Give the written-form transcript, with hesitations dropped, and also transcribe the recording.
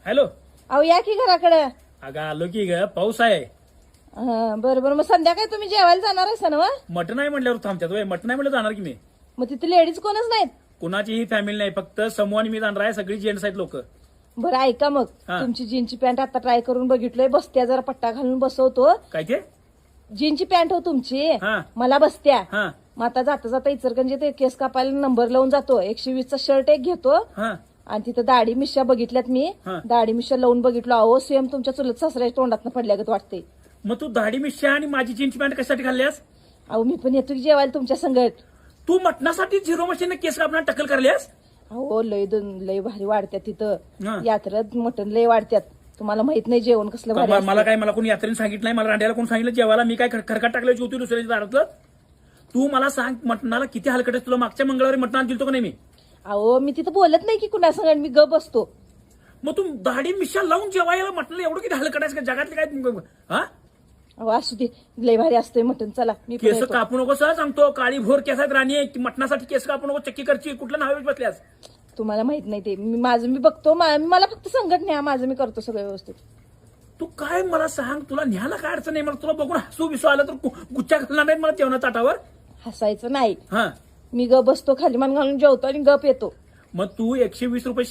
Hello. अहो या की घराकडे. अगं आलो की ग, पाऊस आहे. बरं बरं, मग संध्याकाळी तुम्ही जेवायला जाणार आहे ना? मटण आहे म्हटल्यावर थांबतात वय, मटण आहे म्हटलं जाणार की मी. मग तिथे लेडीज कोणच नाहीत? कुणाचीही फॅमिली नाही, फक्त समूह आणि मी जाणार आहे. सगळी जेंट्स आहेत लोक. बरं ऐका मग, हा. तुमची जीनची पॅन्ट आता ट्राय करून बघितलोय, बसत्या जरा पट्टा घालून बसवतो. काय ते? जीनची पॅन्ट हो तुमची, हा. मला बसत्या. हा मग आता जाता जाता इचरकंजी ते केस कापायला नंबर लावून जातो. 120चा शर्ट एक घेतो हा. आणि तिथं दाढी मिश्या बघितल्यात मी. हा. दाढी मिश्या लावून बघितलो. अहो सेम तुमच्या चुलत सासऱ्याच्या तोंडात पडल्यागत वाटते. मग तू दाढी मिश्या आणि माझी जीन्स पॅन्ट कशासाठी घालल्यास? अहो मी पण येतो की जेवायला तुमच्या संगत. तू मटणासाठी झिरो मशीन केस कापणार टक्कल करल्यास? अहो लय भारी वाढत्यात हा. तिथं यात्रेत. मटण लय वाढत्यात. तुम्हाला माहित नाही जेवण कसलं भारी असतं. मला कोणी यात्रेने सांगितलं नाही, मला रांड्याला कोण सांगितलं जेवायला? मी काय खरकट टाकल्याची होती दुसऱ्याच्या दारातलं? तू मला सांग, मटणाला किती हलकट आहे? तुला मागच्या मंगळवारी मटण दिलतो का नाही मी? अहो मी तिथं बोलत नाही की कुणा संगत, मी गप बसतो. मग तू दाढी मिश्या लावून जेवायला मटणाला एवढं किती हलकट आहेस का? जगातले काय हा? अहो असू दे, लय भारी असतोय मटण. चला मी पण केस येतो. कापू नको सर, सांगतो. काळी भोर केस आहेत राणी. मटणासाठी केस कापू नको, चक्की करची. कुठलं नाव बसल्यास? तुम्हाला माहित नाही ते. माझं मी बघतो. मला फक्त संगत न्या, माझं मी करतो सगळं व्यवस्थित. तू काय मला सांग, तुला न्यायला काय अडचण नाही? मला तुला बघून हसू बिसू आलं तर गुच्च्या घालणार नाहीत मला जेवणा ताटावर? हसायचं नाही. हा. मी गप बसतो, खाली मान घालून जेवतो आणि गप येतो. मग तू 120 रुपये